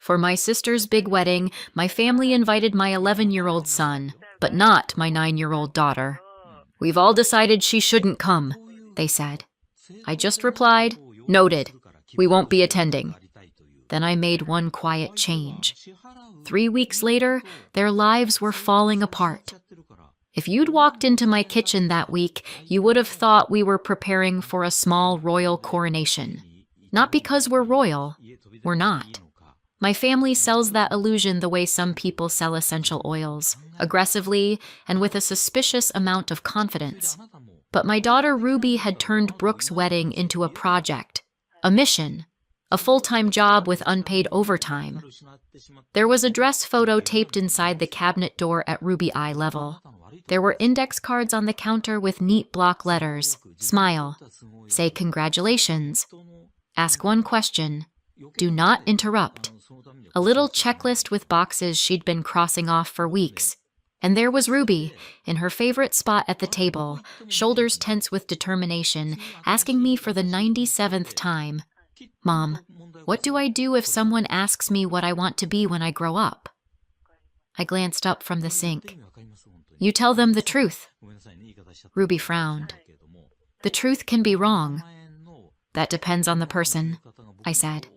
For my sister's big wedding, my family invited my 11-year-old son, but not my 9-year-old daughter. We've all decided she shouldn't come, they said. I just replied, noted. We won't be attending. Then I made one quiet change. 3 weeks later, their lives were falling apart. If you'd walked into my kitchen that week, you would have thought we were preparing for a small royal coronation. Not because we're royal. We're not. My family sells that illusion the way some people sell essential oils, aggressively and with a suspicious amount of confidence. But my daughter Ruby had turned Brooke's wedding into a project, a mission, a full-time job with unpaid overtime. There was a dress photo taped inside the cabinet door at Ruby eye level. There were index cards on the counter with neat block letters. Smile. Say congratulations. Ask one question. Do not interrupt. A little checklist with boxes she'd been crossing off for weeks. And there was Ruby, in her favorite spot at the table, shoulders tense with determination, asking me for the 97th time, Mom, what do I do if someone asks me what I want to be when I grow up? I glanced up from the sink. You tell them the truth. Ruby frowned. The truth can be wrong. That depends on the person, I said.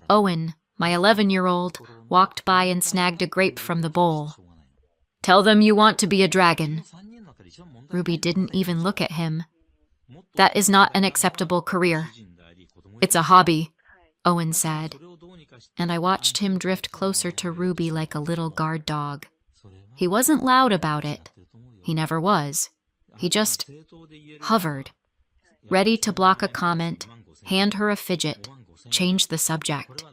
Owen, my 11-year-old, walked by and snagged a grape from the bowl. Tell them you want to be a dragon. Ruby didn't even look at him. That is not an acceptable career. It's a hobby, Owen said, and I watched him drift closer to Ruby like a little guard dog. He wasn't loud about it. He never was. He just hovered, ready to block a comment, hand her a fidget, change the subject,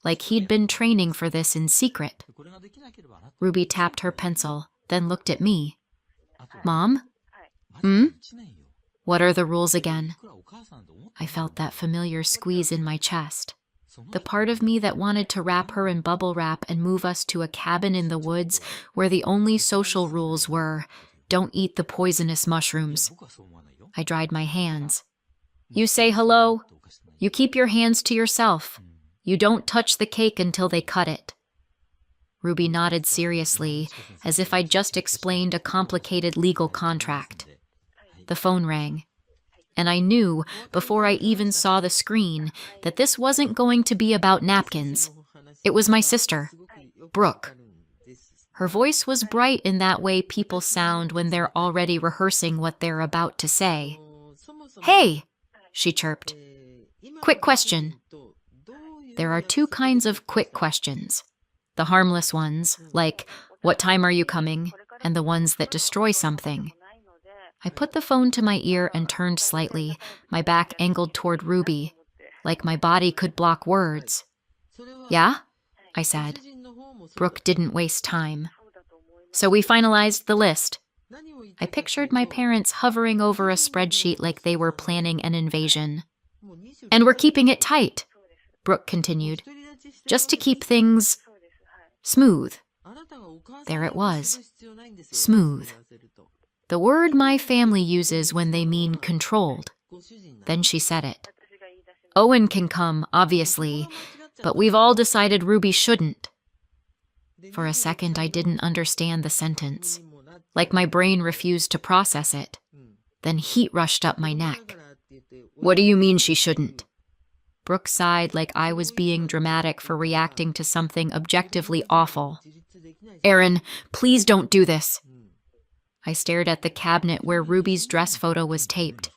like he'd been training for this in secret. Ruby tapped her pencil, then looked at me. Mom? What are the rules again? I felt that familiar squeeze in my chest. The part of me that wanted to wrap her in bubble wrap and move us to a cabin in the woods where the only social rules were, don't eat the poisonous mushrooms. I dried my hands. You say hello. You keep your hands to yourself. You don't touch the cake until they cut it. Ruby nodded seriously, as if I'd just explained a complicated legal contract. The phone rang, and I knew, before I even saw the screen, that this wasn't going to be about napkins. It was my sister, Brooke. Her voice was bright in that way people sound when they're already rehearsing what they're about to say. Hey, she chirped. Quick question. There are two kinds of quick questions. The harmless ones, like, what time are you coming? And the ones that destroy something. I put the phone to my ear and turned slightly, my back angled toward Ruby, like my body could block words. Yeah? I said. Brooke didn't waste time. So we finalized the list. I pictured my parents hovering over a spreadsheet like they were planning an invasion. And we're keeping it tight, Brooke continued, just to keep things smooth. There it was. Smooth. The word my family uses when they mean controlled. Then she said it. Owen can come, obviously, but we've all decided Ruby shouldn't. For a second, I didn't understand the sentence, like my brain refused to process it. Then heat rushed up my neck. What do you mean she shouldn't? Brooke sighed like I was being dramatic for reacting to something objectively awful. Aaron, please don't do this. I stared at the cabinet where Ruby's dress photo was taped.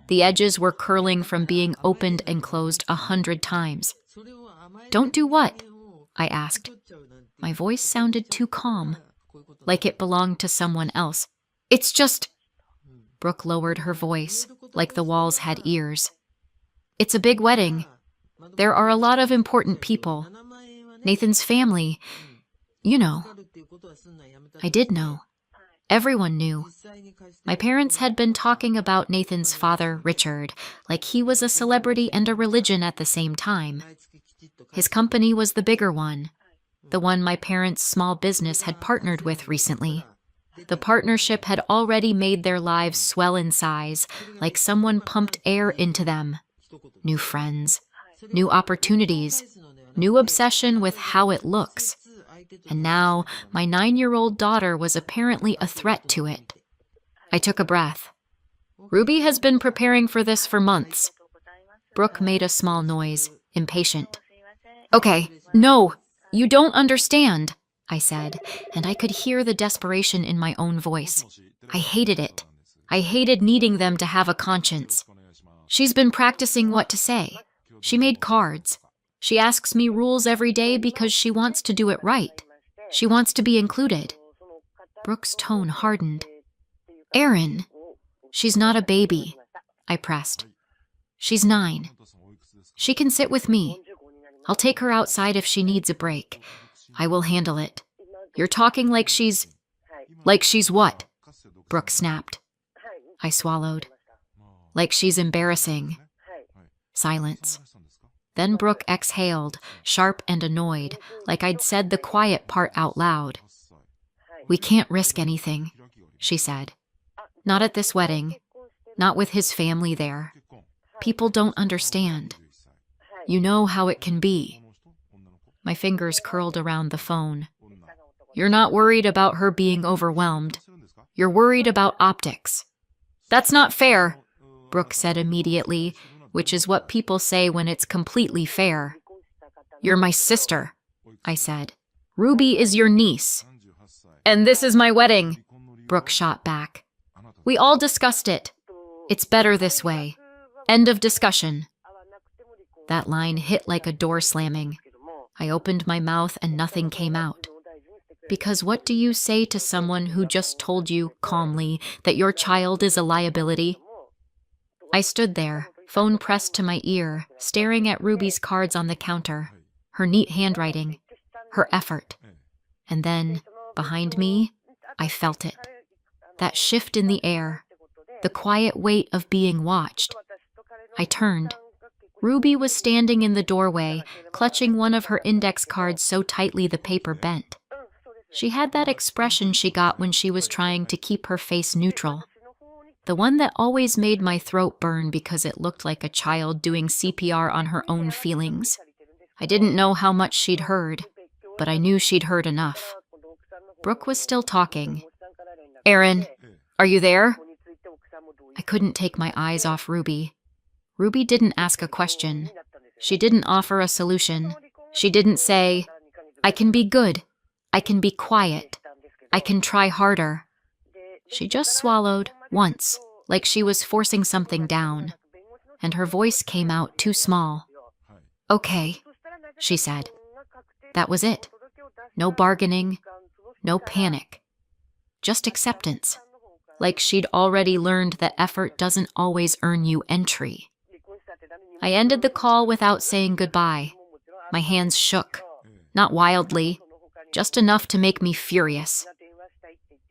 The edges were curling from being opened and closed 100 times. Don't do what? I asked. My voice sounded too calm, like it belonged to someone else. It's just... Brooke lowered her voice, like the walls had ears. It's a big wedding. There are a lot of important people. Nathan's family. You know. I did know. Everyone knew. My parents had been talking about Nathan's father, Richard, like he was a celebrity and a religion at the same time. His company was the bigger one, the one my parents' small business had partnered with recently. The partnership had already made their lives swell in size, like someone pumped air into them. New friends, new opportunities, new obsession with how it looks. And now, my 9-year-old daughter was apparently a threat to it. I took a breath. Ruby has been preparing for this for months. Brooke made a small noise, impatient. Okay, no, you don't understand, I said, and I could hear the desperation in my own voice. I hated it. I hated needing them to have a conscience. She's been practicing what to say. She made cards. She asks me rules every day because she wants to do it right. She wants to be included. Brooke's tone hardened. Erin, she's not a baby, I pressed. She's 9. She can sit with me. I'll take her outside if she needs a break. I will handle it. You're talking like she's... Like she's what? Brooke snapped. I swallowed. Like she's embarrassing. Silence. Then Brooke exhaled, sharp and annoyed, like I'd said the quiet part out loud. We can't risk anything, she said. Not at this wedding. Not with his family there. People don't understand. You know how it can be. My fingers curled around the phone. You're not worried about her being overwhelmed. You're worried about optics. That's not fair, Brooke said immediately, which is what people say when it's completely fair. You're my sister, I said. Ruby is your niece. And this is my wedding, Brooke shot back. We all discussed it. It's better this way. End of discussion. That line hit like a door slamming. I opened my mouth and nothing came out. Because what do you say to someone who just told you, calmly, that your child is a liability? I stood there, phone pressed to my ear, staring at Ruby's cards on the counter, her neat handwriting, her effort. And then, behind me, I felt it. That shift in the air, the quiet weight of being watched. I turned. Ruby was standing in the doorway, clutching one of her index cards so tightly the paper bent. She had that expression she got when she was trying to keep her face neutral. The one that always made my throat burn because it looked like a child doing CPR on her own feelings. I didn't know how much she'd heard, but I knew she'd heard enough. Brooke was still talking. Erin, are you there? I couldn't take my eyes off Ruby. Ruby didn't ask a question. She didn't offer a solution. She didn't say, I can be good. I can be quiet. I can try harder. She just swallowed, once, like she was forcing something down. And her voice came out too small. Okay, she said. That was it. No bargaining, no panic. Just acceptance. Like she'd already learned that effort doesn't always earn you entry. I ended the call without saying goodbye. My hands shook. Not wildly, just enough to make me furious.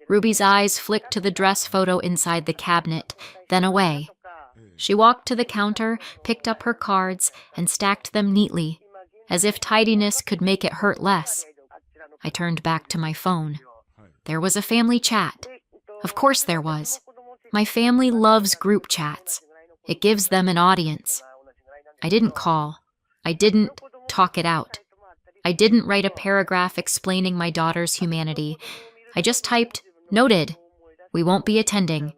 Ruby's eyes flicked to the dress photo inside the cabinet, then away. She walked to the counter, picked up her cards, and stacked them neatly, as if tidiness could make it hurt less. I turned back to my phone. There was a family chat. Of course there was. My family loves group chats. It gives them an audience. I didn't call. I didn't talk it out. I didn't write a paragraph explaining my daughter's humanity. I just typed, noted, we won't be attending,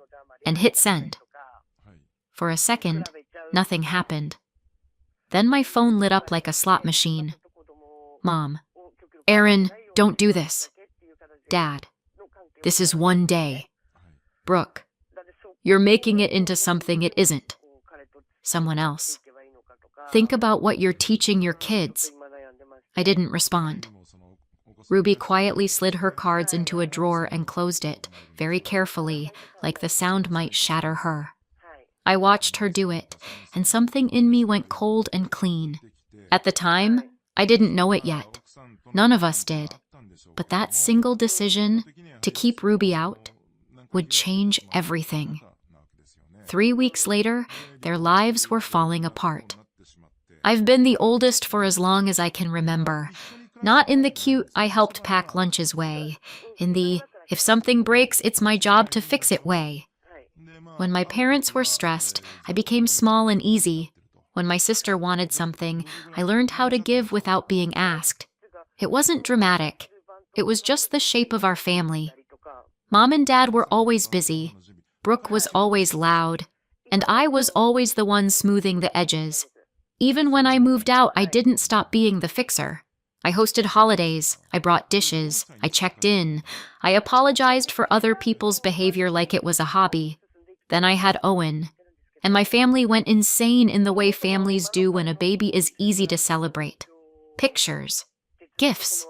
and hit send. For a second, nothing happened. Then my phone lit up like a slot machine. Mom. Erin, don't do this. Dad. This is one day. Brooke. You're making it into something it isn't. Someone else. Think about what you're teaching your kids. I didn't respond. Ruby quietly slid her cards into a drawer and closed it, very carefully, like the sound might shatter her. I watched her do it, and something in me went cold and clean. At the time, I didn't know it yet. None of us did. But that single decision, to keep Ruby out, would change everything. 3 weeks later, their lives were falling apart. I've been the oldest for as long as I can remember. Not in the cute, I helped pack lunches way. In the, if something breaks, it's my job to fix it way. When my parents were stressed, I became small and easy. When my sister wanted something, I learned how to give without being asked. It wasn't dramatic. It was just the shape of our family. Mom and Dad were always busy. Brooke was always loud. And I was always the one smoothing the edges. Even when I moved out, I didn't stop being the fixer. I hosted holidays, I brought dishes, I checked in, I apologized for other people's behavior like it was a hobby. Then I had Owen, and my family went insane in the way families do when a baby is easy to celebrate. Pictures, gifts.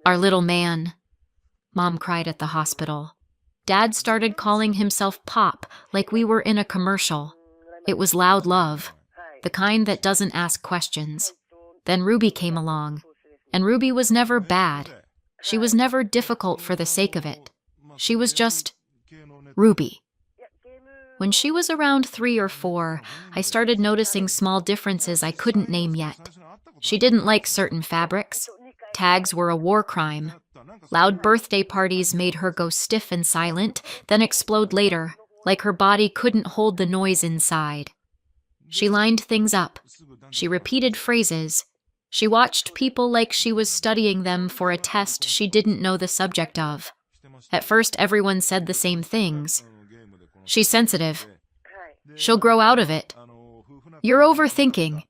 Our little man. Mom cried at the hospital. Dad started calling himself Pop, like we were in a commercial. It was loud love, the kind that doesn't ask questions. Then Ruby came along. And Ruby was never bad. She was never difficult for the sake of it. She was just Ruby. When she was around 3 or 4, I started noticing small differences I couldn't name yet. She didn't like certain fabrics. Tags were a war crime. Loud birthday parties made her go stiff and silent, then explode later, like her body couldn't hold the noise inside. She lined things up. She repeated phrases. She watched people like she was studying them for a test she didn't know the subject of. At first, everyone said the same things. She's sensitive. She'll grow out of it. You're overthinking.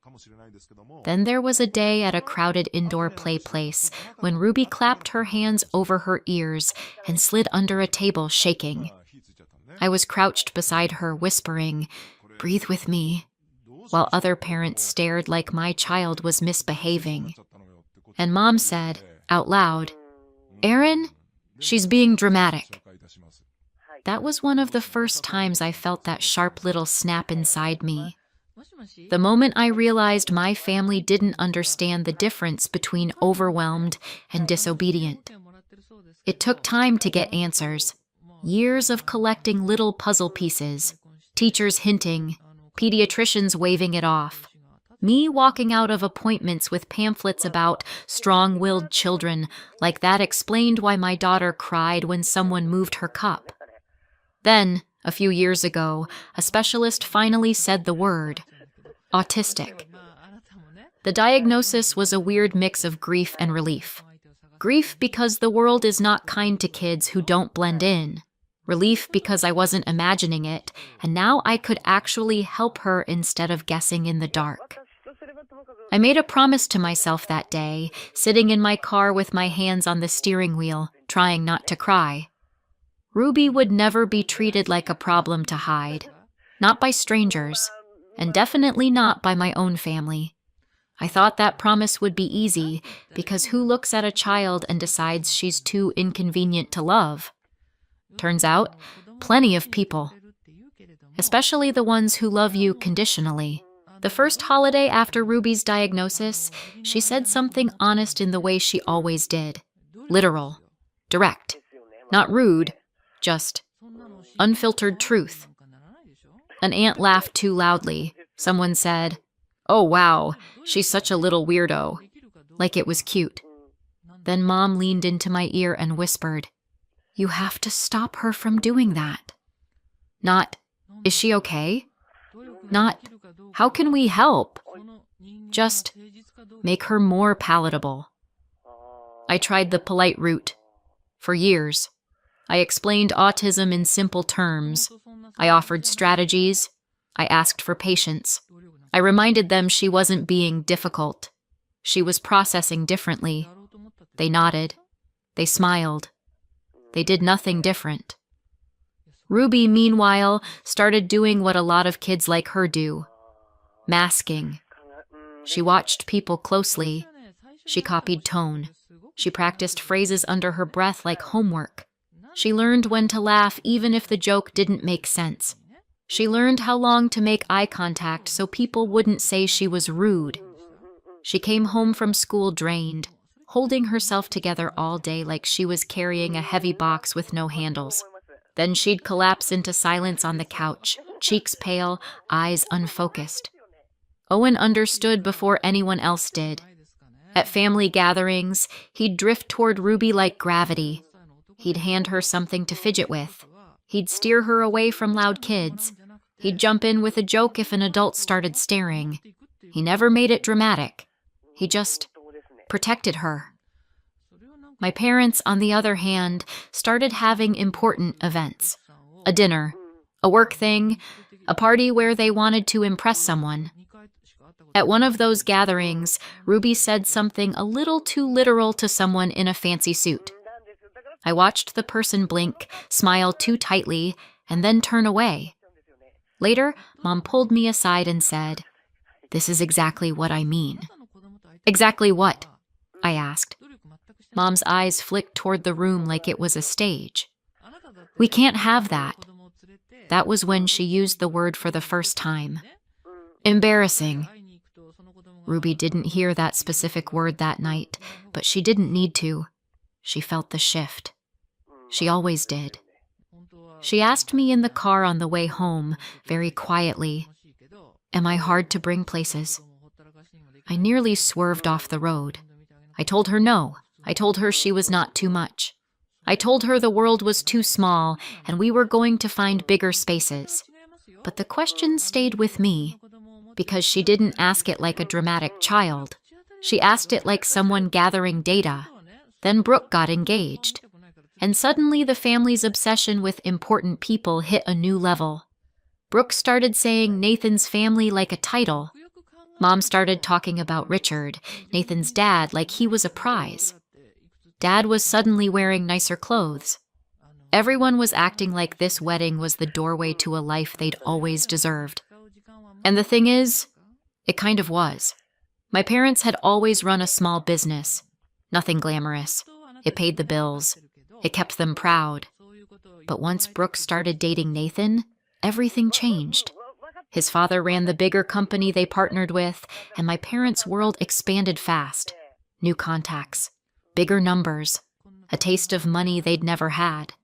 Then there was a day at a crowded indoor play place when Ruby clapped her hands over her ears and slid under a table shaking. I was crouched beside her whispering, "Breathe with me," while other parents stared like my child was misbehaving. And Mom said, out loud, "Erin, she's being dramatic." That was one of the first times I felt that sharp little snap inside me. The moment I realized my family didn't understand the difference between overwhelmed and disobedient. It took time to get answers, years of collecting little puzzle pieces, teachers hinting, pediatricians waving it off, me walking out of appointments with pamphlets about strong-willed children, like that explained why my daughter cried when someone moved her cup. Then, a few years ago, a specialist finally said the word, autistic. The diagnosis was a weird mix of grief and relief. Grief because the world is not kind to kids who don't blend in. Relief because I wasn't imagining it, and now I could actually help her instead of guessing in the dark. I made a promise to myself that day, sitting in my car with my hands on the steering wheel, trying not to cry. Ruby would never be treated like a problem to hide, not by strangers, and definitely not by my own family. I thought that promise would be easy, because who looks at a child and decides she's too inconvenient to love? Turns out, plenty of people. Especially the ones who love you conditionally. The first holiday after Ruby's diagnosis, she said something honest in the way she always did. Literal. Direct. Not rude. Just unfiltered truth. An aunt laughed too loudly. Someone said, "Oh wow, she's such a little weirdo." Like it was cute. Then Mom leaned into my ear and whispered, "You have to stop her from doing that." Not, "Is she okay?" Not, "How can we help?" Just, make her more palatable. I tried the polite route. For years. I explained autism in simple terms. I offered strategies. I asked for patience. I reminded them she wasn't being difficult. She was processing differently. They nodded. They smiled. They did nothing different. Ruby, meanwhile, started doing what a lot of kids like her do. Masking. She watched people closely. She copied tone. She practiced phrases under her breath like homework. She learned when to laugh even if the joke didn't make sense. She learned how long to make eye contact so people wouldn't say she was rude. She came home from school drained, holding herself together all day like she was carrying a heavy box with no handles. Then she'd collapse into silence on the couch, cheeks pale, eyes unfocused. Owen understood before anyone else did. At family gatherings, he'd drift toward Ruby like gravity. He'd hand her something to fidget with. He'd steer her away from loud kids. He'd jump in with a joke if an adult started staring. He never made it dramatic. He just protected her. My parents, on the other hand, started having important events. A dinner, a work thing, a party where they wanted to impress someone. At one of those gatherings, Ruby said something a little too literal to someone in a fancy suit. I watched the person blink, smile too tightly, and then turn away. Later, Mom pulled me aside and said, "This is exactly what I mean." "Exactly what?" I asked. Mom's eyes flicked toward the room like it was a stage. "We can't have that." That was when she used the word for the first time. Embarrassing. Ruby didn't hear that specific word that night, but she didn't need to. She felt the shift. She always did. She asked me in the car on the way home, very quietly, "Am I hard to bring places?" I nearly swerved off the road. I told her no. I told her she was not too much. I told her the world was too small and we were going to find bigger spaces. But the question stayed with me, because she didn't ask it like a dramatic child. She asked it like someone gathering data. Then Brooke got engaged. And suddenly the family's obsession with important people hit a new level. Brooke started saying Nathan's family like a title. Mom started talking about Richard, Nathan's dad, like he was a prize. Dad was suddenly wearing nicer clothes. Everyone was acting like this wedding was the doorway to a life they'd always deserved. And the thing is, it kind of was. My parents had always run a small business. Nothing glamorous. It paid the bills. It kept them proud. But once Brooke started dating Nathan, everything changed. His father ran the bigger company they partnered with, and my parents' world expanded fast. New contacts, bigger numbers, a taste of money they'd never had.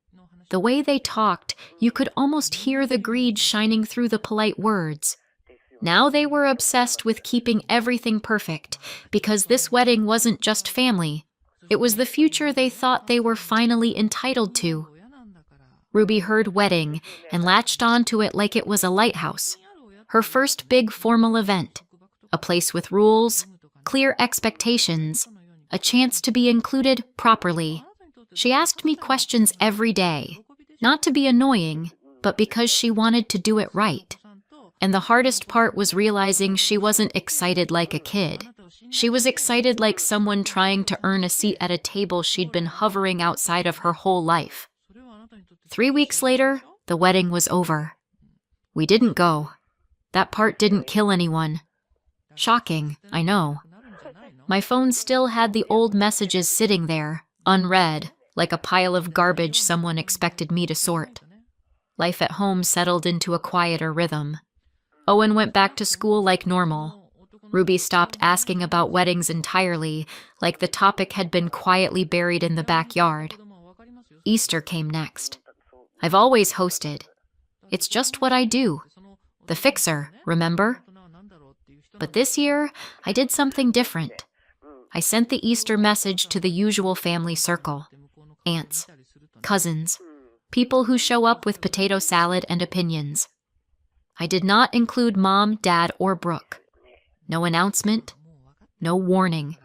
The way they talked, you could almost hear the greed shining through the polite words. Now they were obsessed with keeping everything perfect, because this wedding wasn't just family. It was the future they thought they were finally entitled to. Ruby heard wedding and latched onto it like it was a lighthouse. Her first big formal event. A place with rules, clear expectations, a chance to be included properly. She asked me questions every day, not to be annoying, but because she wanted to do it right. And the hardest part was realizing she wasn't excited like a kid. She was excited like someone trying to earn a seat at a table she'd been hovering outside of her whole life. 3 weeks later, the wedding was over. We didn't go. That part didn't kill anyone. Shocking, I know. My phone still had the old messages sitting there, unread, like a pile of garbage someone expected me to sort. Life at home settled into a quieter rhythm. Owen went back to school like normal. Ruby stopped asking about weddings entirely, like the topic had been quietly buried in the backyard. Easter came next. I've always hosted. It's just what I do. The fixer, remember? But this year, I did something different. I sent the Easter message to the usual family circle. Aunts, cousins, people who show up with potato salad and opinions. I did not include Mom, Dad, or Brooke. No announcement, no warning,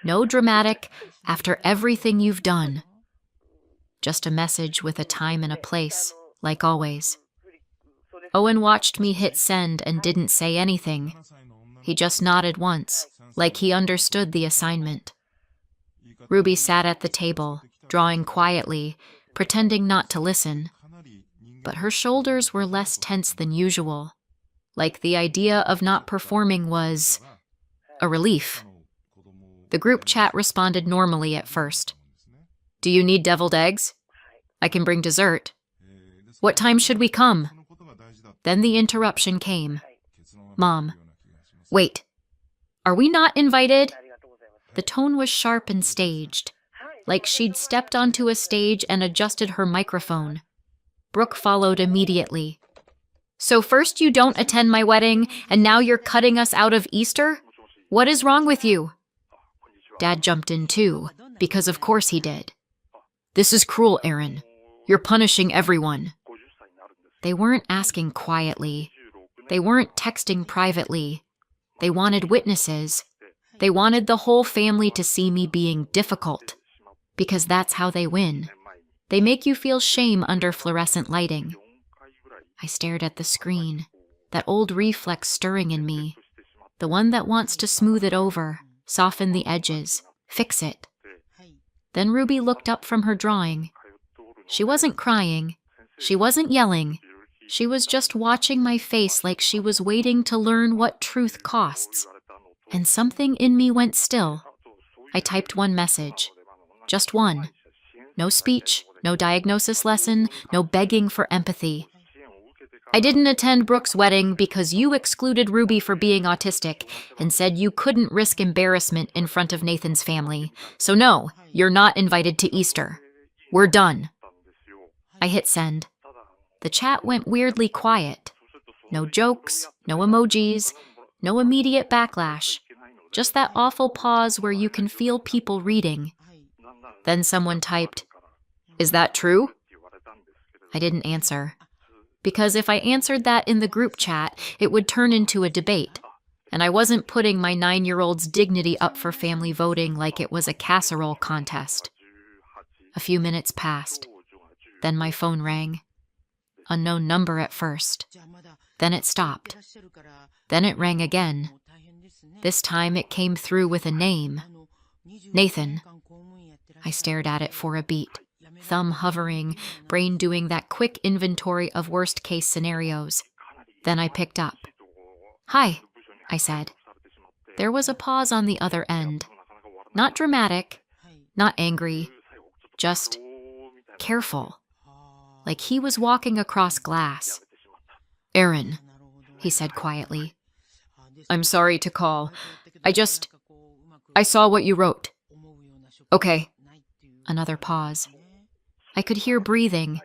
no dramatic, "after everything you've done." Just a message with a time and a place, like always. Owen watched me hit send and didn't say anything. He just nodded once, like he understood the assignment. Ruby sat at the table, drawing quietly, pretending not to listen. But her shoulders were less tense than usual, like the idea of not performing was a relief. The group chat responded normally at first. "Do you need deviled eggs? I can bring dessert. What time should we come?" Then the interruption came. "Mom, wait, are we not invited?" The tone was sharp and staged, like she'd stepped onto a stage and adjusted her microphone. Brooke followed immediately. "So first you don't attend my wedding, and now you're cutting us out of Easter? What is wrong with you?" Dad jumped in too, because of course he did. "This is cruel, Aaron. You're punishing everyone." They weren't asking quietly. They weren't texting privately. They wanted witnesses. They wanted the whole family to see me being difficult. Because that's how they win. They make you feel shame under fluorescent lighting. I stared at the screen, that old reflex stirring in me, the one that wants to smooth it over, soften the edges, fix it. Then Ruby looked up from her drawing. She wasn't crying. She wasn't yelling. She was just watching my face like she was waiting to learn what truth costs. And something in me went still. I typed one message. Just one. No speech, no diagnosis lesson, no begging for empathy. I didn't attend Brooke's wedding because you excluded Ruby for being autistic and said you couldn't risk embarrassment in front of Nathan's family. So no, you're not invited to Easter. We're done. I hit send. The chat went weirdly quiet. No jokes, no emojis, no immediate backlash. Just that awful pause where you can feel people reading. Then someone typed, "Is that true?" I didn't answer. Because if I answered that in the group chat, it would turn into a debate. And I wasn't putting my 9-year-old's dignity up for family voting like it was a casserole contest. A few minutes passed. Then my phone rang. Unknown number at first. Then it stopped. Then it rang again. This time it came through with a name. Nathan. I stared at it for a beat. Thumb hovering, brain doing that quick inventory of worst-case scenarios. Then I picked up. "Hi," I said. There was a pause on the other end. Not dramatic, not angry, just careful. Like he was walking across glass. "Aaron," he said quietly. "I'm sorry to call. I saw what you wrote." "Okay." Another pause. I could hear breathing,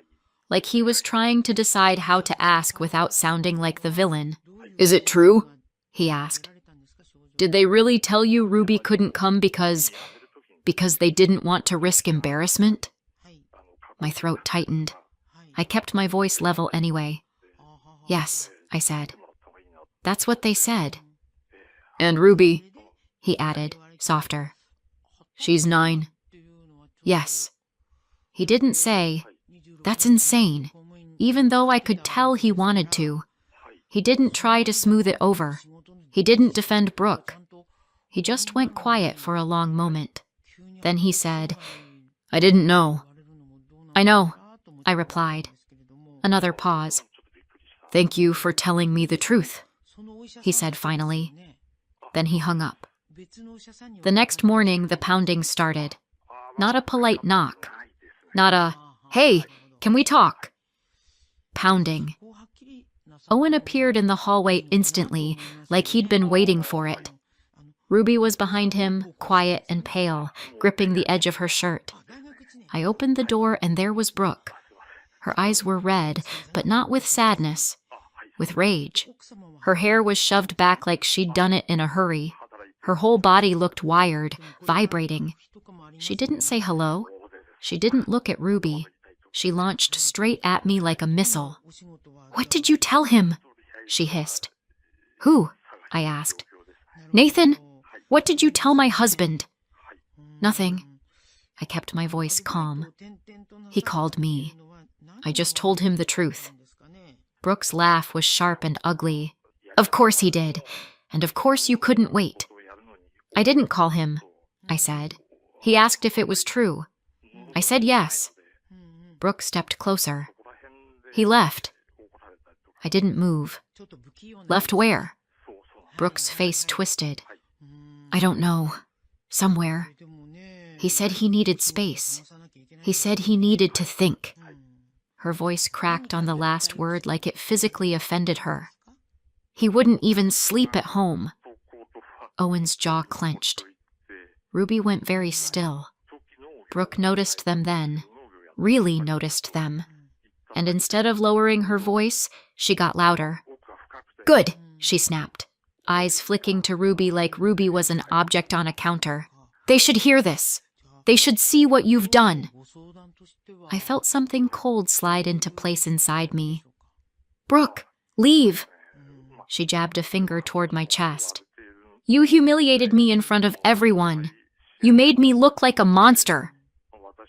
like he was trying to decide how to ask without sounding like the villain. "Is it true?" he asked. "Did they really tell you Ruby couldn't come because they didn't want to risk embarrassment?" My throat tightened. I kept my voice level anyway. "Yes," I said. "That's what they said." "And Ruby," he added, softer. "She's 9. "Yes." He didn't say, "That's insane," even though I could tell he wanted to. He didn't try to smooth it over. He didn't defend Brooke. He just went quiet for a long moment. Then he said, "I didn't know." "I know," I replied. Another pause. "Thank you for telling me the truth," he said finally. Then he hung up. The next morning, the pounding started. Not a polite knock. Not a, "Hey, can we talk?" Pounding. Owen appeared in the hallway instantly, like he'd been waiting for it. Ruby was behind him, quiet and pale, gripping the edge of her shirt. I opened the door and there was Brooke. Her eyes were red, but not with sadness, with rage. Her hair was shoved back like she'd done it in a hurry. Her whole body looked wired, vibrating. She didn't say hello. She didn't look at Ruby. She launched straight at me like a missile. "What did you tell him?" she hissed. "Who?" I asked. "Nathan, what did you tell my husband?" "Nothing." I kept my voice calm. "He called me. I just told him the truth." Brooke's laugh was sharp and ugly. "Of course he did. And of course you couldn't wait." "I didn't call him," I said. "He asked if it was true. I said yes." Brooke stepped closer. "He left." I didn't move. "Left where?" Brooke's face twisted. "I don't know. Somewhere. He said he needed space. He said he needed to think." Her voice cracked on the last word like it physically offended her. "He wouldn't even sleep at home." Owen's jaw clenched. Ruby went very still. Brooke noticed them then, really noticed them. And instead of lowering her voice, she got louder. "Good," she snapped, eyes flicking to Ruby like Ruby was an object on a counter. "They should hear this. They should see what you've done." I felt something cold slide into place inside me. Brooke, leave. She jabbed a finger toward my chest. You humiliated me in front of everyone. You made me look like a monster.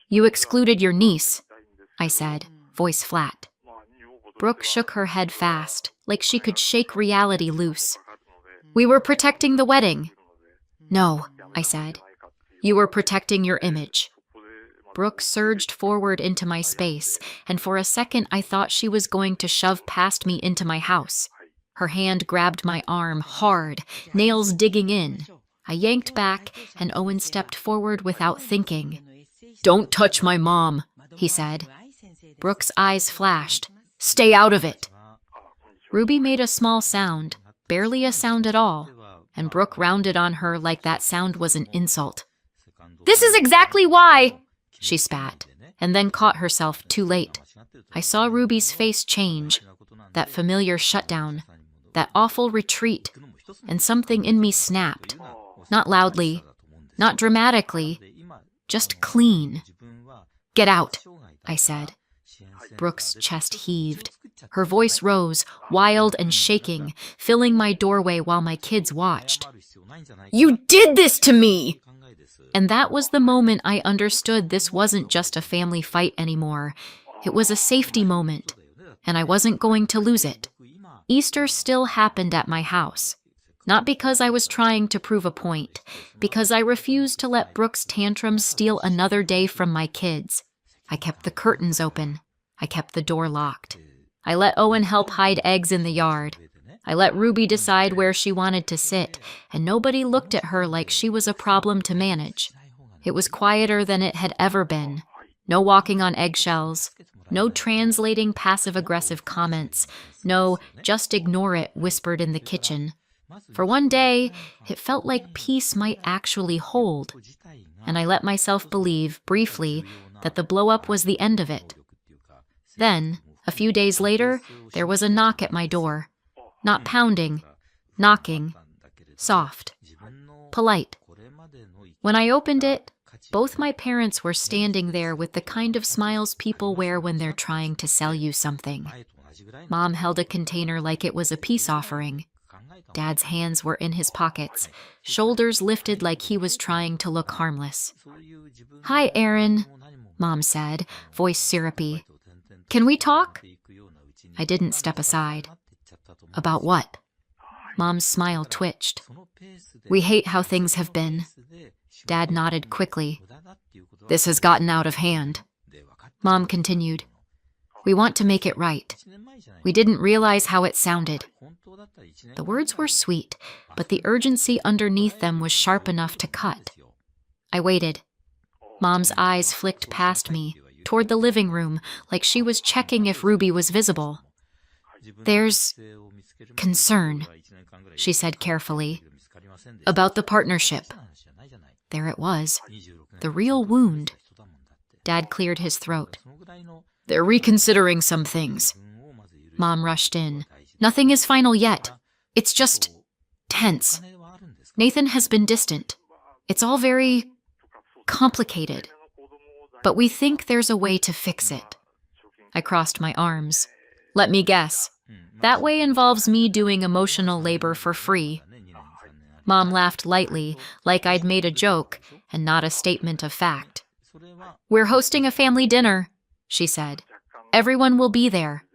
You excluded your niece, I said, voice flat. Brooke shook her head fast, like she could shake reality loose. We were protecting the wedding. No, I said. You were protecting your image. Brooke surged forward into my space, and for a second I thought she was going to shove past me into my house. Her hand grabbed my arm hard, nails digging in. I yanked back, and Owen stepped forward without thinking. Don't touch my mom, he said. Brooke's eyes flashed. Stay out of it. Ruby made a small sound, barely a sound at all, and Brooke rounded on her like that sound was an insult. This is exactly why, she spat, and then caught herself too late. I saw Ruby's face change, that familiar shutdown, that awful retreat, and something in me snapped. Not loudly, not dramatically, just clean. Get out, I said. Brooke's chest heaved. Her voice rose, wild and shaking, filling my doorway while my kids watched. You did this to me! And that was the moment I understood this wasn't just a family fight anymore. It was a safety moment, and I wasn't going to lose it. Easter still happened at my house. Not because I was trying to prove a point, because I refused to let Brooke's tantrums steal another day from my kids. I kept the curtains open. I kept the door locked. I let Owen help hide eggs in the yard. I let Ruby decide where she wanted to sit, and nobody looked at her like she was a problem to manage. It was quieter than it had ever been. No walking on eggshells. No translating passive-aggressive comments. No, just ignore it whispered in the kitchen. For one day, it felt like peace might actually hold. And I let myself believe, briefly, that the blow-up was the end of it. Then, a few days later, there was a knock at my door. Not pounding, knocking, soft, polite. When I opened it, both my parents were standing there with the kind of smiles people wear when they're trying to sell you something. Mom held a container like it was a peace offering. Dad's hands were in his pockets, shoulders lifted like he was trying to look harmless. Hi, Aaron, Mom said, voice syrupy. Can we talk? I didn't step aside. About what? Mom's smile twitched. We hate how things have been. Dad nodded quickly. This has gotten out of hand. Mom continued. We want to make it right. We didn't realize how it sounded. The words were sweet, but the urgency underneath them was sharp enough to cut. I waited. Mom's eyes flicked past me, toward the living room, like she was checking if Ruby was visible. There's concern, she said carefully, about the partnership. There it was, the real wound. Dad cleared his throat. They're reconsidering some things. Mom rushed in. Nothing is final yet. It's just tense. Nathan has been distant. It's all very complicated. But we think there's a way to fix it. I crossed my arms. Let me guess. That way involves me doing emotional labor for free. Mom laughed lightly, like I'd made a joke and not a statement of fact. We're hosting a family dinner, she said. Everyone will be there.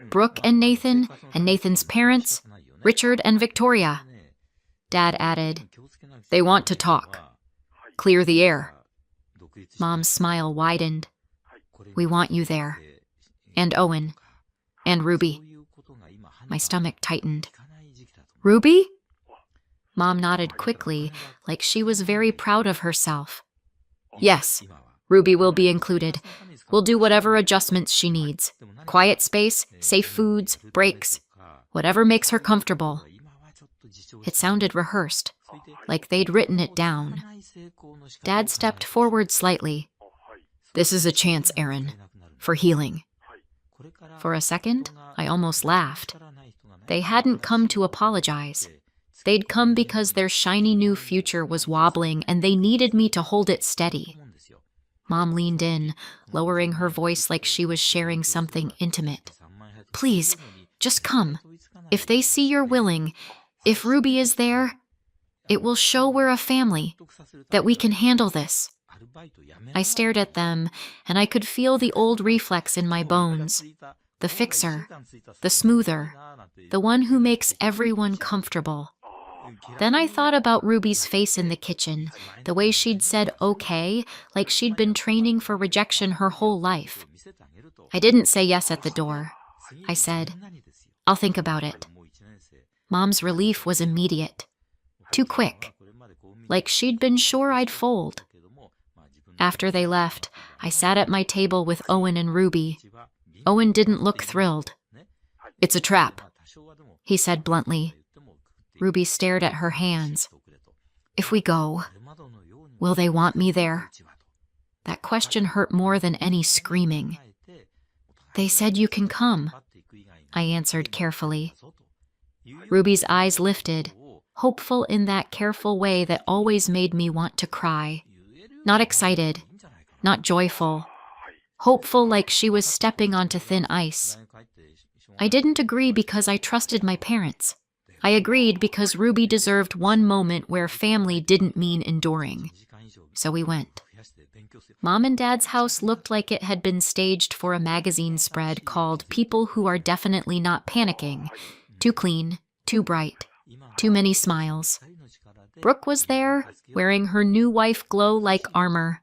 Brooke and Nathan's parents, Richard and Victoria. Dad added, They want to talk. Clear the air. Mom's smile widened. We want you there. And Owen. And Ruby. My stomach tightened. Ruby? Mom nodded quickly, like she was very proud of herself. Yes, Ruby will be included. We'll do whatever adjustments she needs. Quiet space, safe foods, breaks. Whatever makes her comfortable. It sounded rehearsed, like they'd written it down. Dad stepped forward slightly. This is a chance, Aaron, for healing. For a second, I almost laughed. They hadn't come to apologize. They'd come because their shiny new future was wobbling and they needed me to hold it steady. Mom leaned in, lowering her voice like she was sharing something intimate. Please, Just come. If they see you're willing, if Ruby is there, it will show we're a family, that we can handle this. I stared at them, and I could feel the old reflex in my bones. The fixer, the smoother, the one who makes everyone comfortable. Then I thought about Ruby's face in the kitchen, the way she'd said okay, like she'd been training for rejection her whole life. I didn't say yes at the door. I said, "I'll think about it." Mom's relief was immediate. Too quick. Like she'd been sure I'd fold. After they left, I sat at my table with Owen and Ruby. Owen didn't look thrilled. "It's a trap," he said bluntly. Ruby stared at her hands. "If we go, will they want me there?" That question hurt more than any screaming. "They said you can come," I answered carefully. Ruby's eyes lifted, hopeful in that careful way that always made me want to cry. Not excited, not joyful. Hopeful like she was stepping onto thin ice. I didn't agree because I trusted my parents. I agreed because Ruby deserved one moment where family didn't mean enduring. So we went. Mom and Dad's house looked like it had been staged for a magazine spread called People Who Are Definitely Not Panicking. Too clean, too bright, too many smiles. Brooke was there, wearing her new wife glow like armor.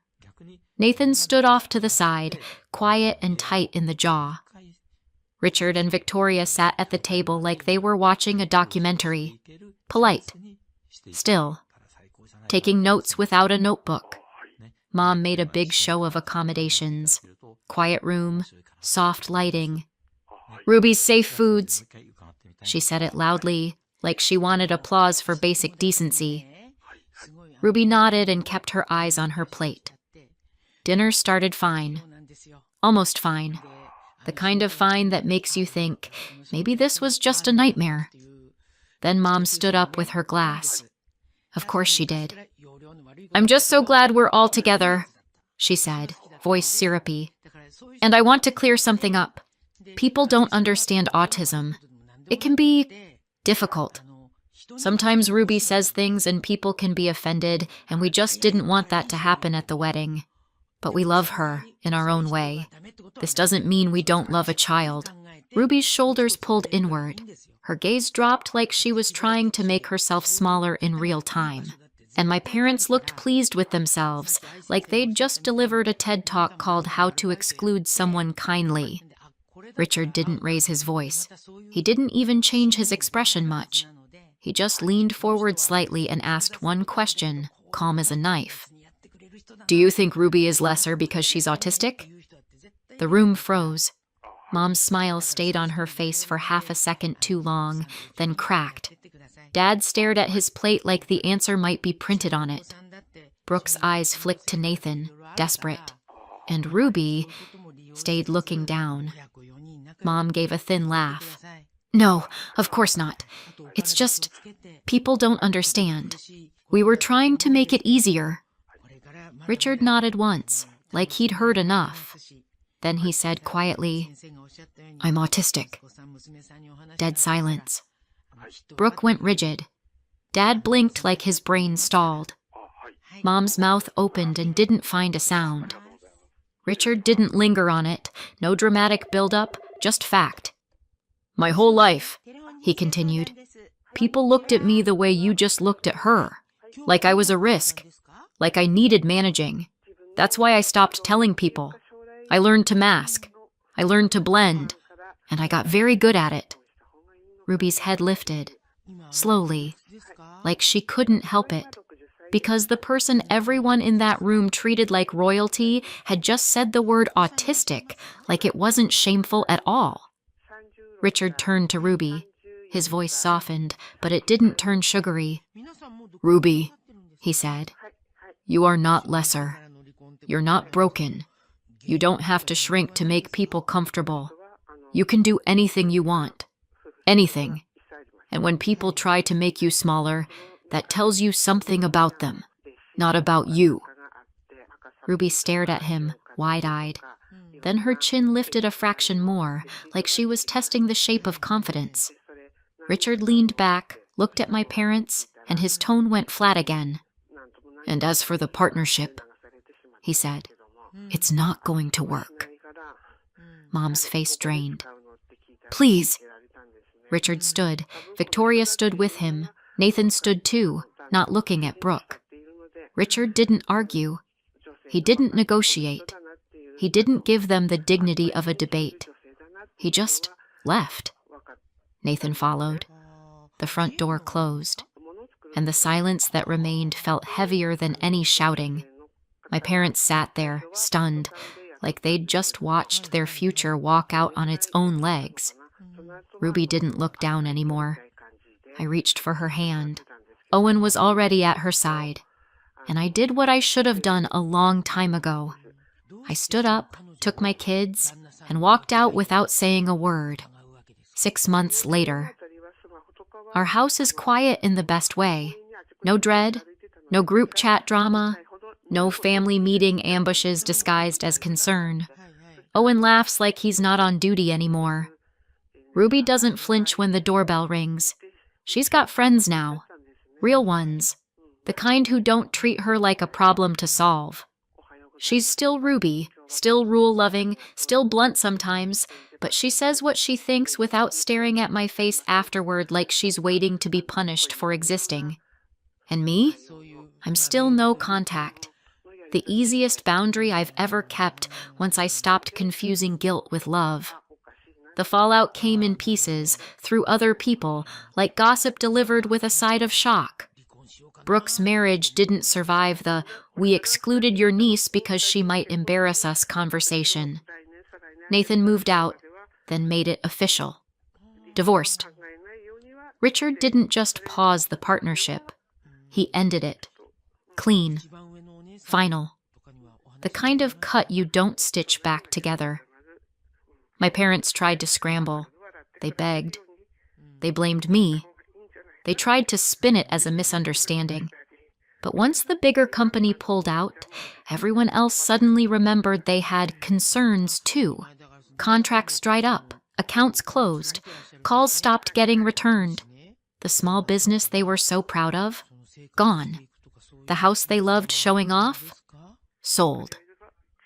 Nathan stood off to the side, quiet and tight in the jaw. Richard and Victoria sat at the table like they were watching a documentary. Polite. Still. Taking notes without a notebook. Mom made a big show of accommodations. Quiet room, soft lighting. "Ruby's safe foods." She said it loudly, like she wanted applause for basic decency. Ruby nodded and kept her eyes on her plate. Dinner started fine. Almost fine. The kind of fine that makes you think, maybe this was just a nightmare. Then Mom stood up with her glass. Of course she did. "I'm just so glad we're all together," she said, voice syrupy. "And I want to clear something up. People don't understand autism. It can be difficult. Sometimes Ruby says things and people can be offended, and we just didn't want that to happen at the wedding. But we love her in our own way. This doesn't mean we don't love a child." Ruby's shoulders pulled inward. Her gaze dropped like she was trying to make herself smaller in real time. And my parents looked pleased with themselves, like they'd just delivered a TED Talk called How to Exclude Someone Kindly. Richard didn't raise his voice. He didn't even change his expression much. He just leaned forward slightly and asked one question, calm as a knife. "Do you think Ruby is lesser because she's autistic?" The room froze. Mom's smile stayed on her face for half a second too long, then cracked. Dad stared at his plate like the answer might be printed on it. Brooke's eyes flicked to Nathan, desperate. And Ruby stayed looking down. Mom gave a thin laugh. "No, of course not. It's just, people don't understand. We were trying to make it easier." Richard nodded once, like he'd heard enough. Then he said quietly, "I'm autistic." Dead silence. Brooke went rigid. Dad blinked like his brain stalled. Mom's mouth opened and didn't find a sound. Richard didn't linger on it, no dramatic build-up, just fact. "My whole life," he continued, "people looked at me the way you just looked at her, like I was a risk, like I needed managing. That's why I stopped telling people. I learned to mask. I learned to blend. And I got very good at it." Ruby's head lifted, slowly, like she couldn't help it, because the person everyone in that room treated like royalty had just said the word autistic, like it wasn't shameful at all. Richard turned to Ruby. His voice softened, but it didn't turn sugary. "Ruby," he said, "you are not lesser. You're not broken. You don't have to shrink to make people comfortable. You can do anything you want. Anything. And when people try to make you smaller, that tells you something about them, not about you." Ruby stared at him, wide-eyed. Then her chin lifted a fraction more, like she was testing the shape of confidence. Richard leaned back, looked at my parents, and his tone went flat again. "And as for the partnership," he said, "it's not going to work." Mom's face drained. "Please." Richard stood. Victoria stood with him. Nathan stood too, not looking at Brooke. Richard didn't argue. He didn't negotiate. He didn't give them the dignity of a debate. He just left. Nathan followed. The front door closed, and the silence that remained felt heavier than any shouting. My parents sat there, stunned, like they'd just watched their future walk out on its own legs. Ruby didn't look down anymore. I reached for her hand. Owen was already at her side, and I did what I should have done a long time ago. I stood up, took my kids, and walked out without saying a word. 6 months later. Our house is quiet in the best way. No dread, no group chat drama, no family meeting ambushes disguised as concern. Owen laughs like he's not on duty anymore. Ruby doesn't flinch when the doorbell rings. She's got friends now. Real ones. The kind who don't treat her like a problem to solve. She's still Ruby, still rule-loving, still blunt sometimes, but she says what she thinks without staring at my face afterward like she's waiting to be punished for existing. And me? I'm still no contact. The easiest boundary I've ever kept once I stopped confusing guilt with love. The fallout came in pieces, through other people, like gossip delivered with a side of shock. Brooke's marriage didn't survive the "we excluded your niece because she might embarrass us" conversation. Nathan moved out, then made it official. Divorced. Richard didn't just pause the partnership. He ended it. Clean. Final. The kind of cut you don't stitch back together. My parents tried to scramble. They begged. They blamed me. They tried to spin it as a misunderstanding. But once the bigger company pulled out, everyone else suddenly remembered they had concerns too. Contracts dried up, accounts closed, calls stopped getting returned. The small business they were so proud of, gone. The house they loved showing off, sold.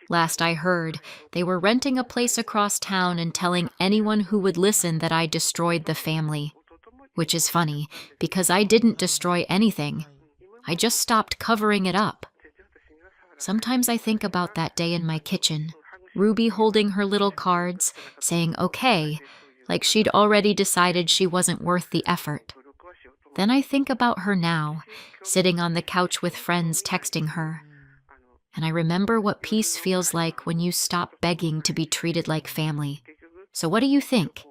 Last I heard, they were renting a place across town and telling anyone who would listen that I destroyed the family. Which is funny, because I didn't destroy anything. I just stopped covering it up. Sometimes I think about that day in my kitchen, Ruby holding her little cards, saying okay, like she'd already decided she wasn't worth the effort. Then I think about her now, sitting on the couch with friends texting her. And I remember what peace feels like when you stop begging to be treated like family. So what do you think?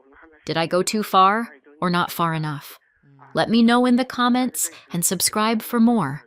Did I go too far or not far enough? Let me know in the comments and subscribe for more.